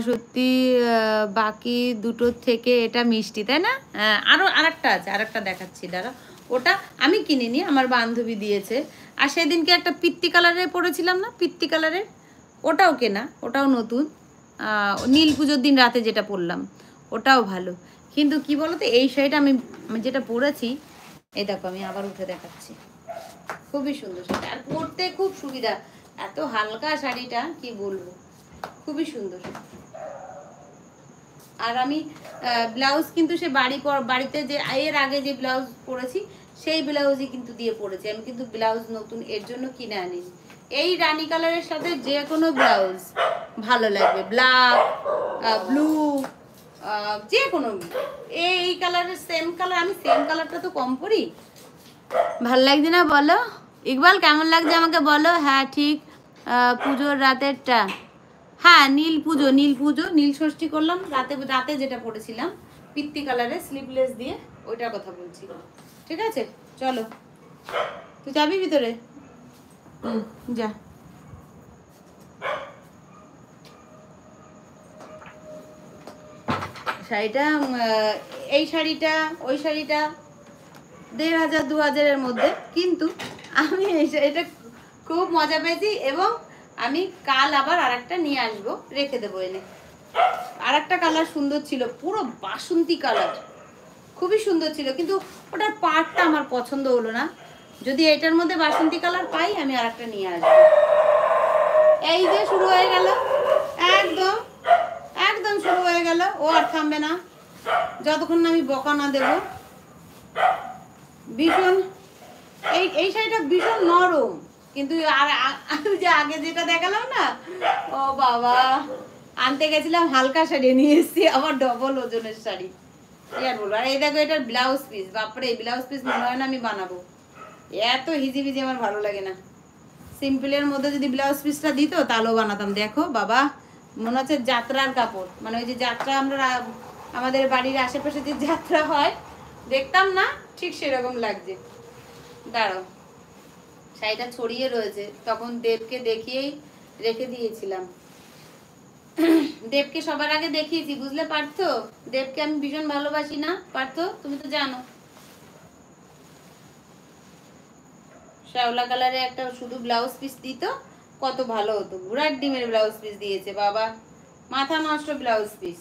সত্যি বাকি দুটোর থেকে এটা মিষ্টি, তাই না? আরও আরেকটা আছে, আরেকটা দেখাচ্ছি দাঁড়া। ওটা আমি কিনিনি, আমার বান্ধবী দিয়েছে। আর সেদিনকে একটা পিত্তি কালারের পরেছিলাম না, পিত্তি কালারের, ওটাও কেনা, ওটাও নতুন। নীল পুজোর দিন রাতে যেটা পরলাম ওটাও ভালো। কিন্তু কি বলতো, এই শাড়িটা আমি যেটা পরেছি, এই দেখো আমি আবার উঠে দেখাচ্ছি, খুবই সুন্দর শাড়ি, আর পরতে খুব সুবিধা। এত হালকা শাড়িটা কি বলবো, খুবই সুন্দর। আর আমি ব্লাউজ কিন্তু সে বাড়িতে যে এর আগে যে ব্লাউজ পরেছি সেই ব্লাউজই কিন্তু দিয়ে পরেছি আমি, কিন্তু ব্লাউজ নতুন এর জন্য কিনে আনিনি। এই রানী কালারের সাথে যে কোনো ব্লাউজ ভালো লাগবে, ব্ল্যাক, ব্লু, যে কোনো, এই কালারের সেম কালার, আমি সেম কালারটা তো কম পরি। ভাল লাগছে না বলো ইকবাল, কেমন লাগছে আমাকে বলো। হ্যাঁ ঠিক, পুজোর রাতেরটা, হ্যাঁ নীল পুজো, নীল ষষ্ঠী করলাম রাতে, রাতে যেটা পরেছিলাম পিত্তি কালারে স্লিভলেস দিয়ে, ওইটার কথা বলছি। ঠিক আছে চলো, তুই যাবি ভিতরে? যা। শাড়িটা, এই শাড়িটা ওই শাড়িটা 1500-2000-এর মধ্যে, কিন্তু আমি এটা খুব মজা পেয়েছি। এবং আমি কাল আবার আরেকটা নিয়ে আসবো, রেখে দেবো এনে। আরেকটা কালার সুন্দর ছিল, পুরো বাসন্তী কালার, খুবই সুন্দর ছিল, কিন্তু ওটার পাড়টা আমার পছন্দ হলো না। যদি এটার মধ্যে বাসন্তী কালার পাই আমি আরেকটা নিয়ে আসবো। এই যে শুরু হয়ে গেল, একদম একদম শুরু হয়ে গেল, ও আর থামবে না যতক্ষণ না আমি বকা না দেবো। ভীষণ, এই শাড়িটা ভীষণ নরম, কিন্তু আর যে আগে যেটা দেখালাম না, ও বাবা, আনতে গেছিলাম হালকা শাড়ি, নিয়ে এসেছি আবার ডবল ওজনের শাড়ি, কি আর বলবো। আর এই দেখো এটার ব্লাউজ পিস, বাপরে এই ব্লাউজ পিস মনে হয় না আমি বানাবো, এত হিজিবিজি আমার ভালো লাগে না। সিম্পলের মধ্যে যদি ব্লাউজ পিসটা দিত তাহলেও বানাতাম। দেখো বাবা, মনে হচ্ছে যাত্রার কাপড়, মানে ওই যে যাত্রা আমরা আমাদের বাড়ির আশেপাশে যে যাত্রা হয় দেখতাম না, ঠিক সেরকম লাগছে। দাঁড়াও, শাড়িটা ছড়িয়ে রয়েছে, তখন দেবকে দেখিয়েই রেখে দিয়েছিলাম। দেবকে সবার আগে দেখিয়েছি, বুঝলে পার্থ, দেবকে আমি ভীষণ ভালোবাসি না পার্থ, তুমি তো জানো। শ্যাওলা কালারে একটা শুধু ব্লাউজ পিস দিত কত ভালো হতো, ঘোড়ার ডিমের ব্লাউজ পিস দিয়েছে বাবা, মাথা নষ্ট ব্লাউজ পিস,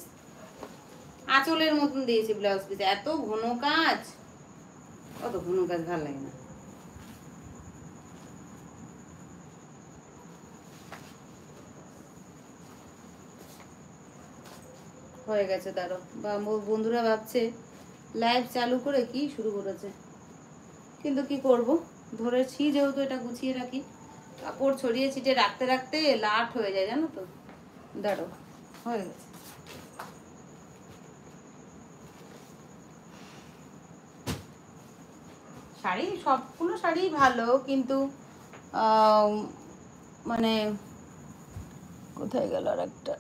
আঁচলের মতন দিয়েছে ব্লাউজ পিস, এত ঘন কাজ, অত ঘন কাজ ভালো লাগে না। হয়ে গেছে, দাঁড়ো, বা বন্ধুরা ভাবছে লাইভ চালু করে কি শুরু করেছে, কিন্তু কি করব, ধরেছি যেহেতু এটা গুছিয়ে রাখি, কাপড় ছড়িয়ে ছিটিয়ে রাখতে রাখতে লাট হয়ে যায় জানো তো। দাঁড়ো, হয়ে গেছে। শাড়ি সবগুলো শাড়ি ভালো, কিন্তু মানে কোথায় গেল আর একটা,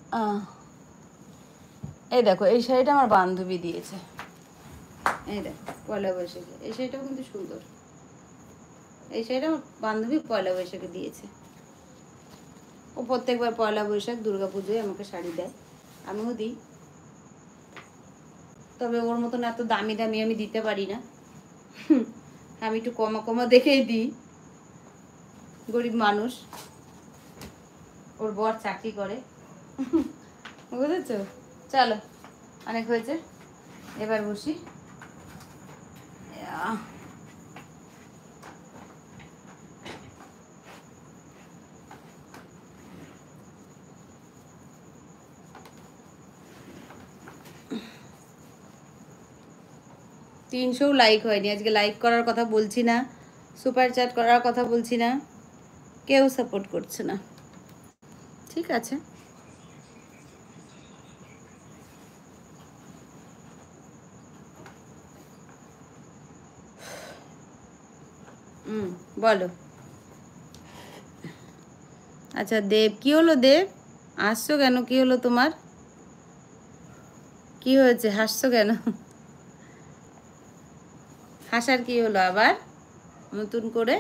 এই দেখো এই শাড়িটা আমার বান্ধবী দিয়েছে, এই দেখো পয়লা বৈশাখে, এই শাড়িটাও কিন্তু সুন্দর, এই শাড়িটা আমার বান্ধবী পয়লা বৈশাখে দিয়েছে। ও প্রত্যেকবার পয়লা বৈশাখ দুর্গা পুজোয় আমাকে শাড়ি দেয়, আমিও দিই, তবে ওর মতন এত দামি দামি আমি দিতে পারি না, আমি একটু কমা কমা দেখেই দিই, গরিব মানুষ, ওর বর চাকরি করে, বুঝেছো। চলো অনেক হয়েছে, এবার বসি। 300 লাইক হয়নি আজকে, লাইক করার কথা বলছি না, সুপার চ্যাট করার কথা বলছি না, কেউ সাপোর্ট করছে না, ঠিক আছে। বলো, আচ্ছা দেব, কি হলো দেব, হাসছো কেন, কি হলো তোমার, কি হয়েছে, হাসছো কেন, হাসার কি হলো আবার নতুন করে?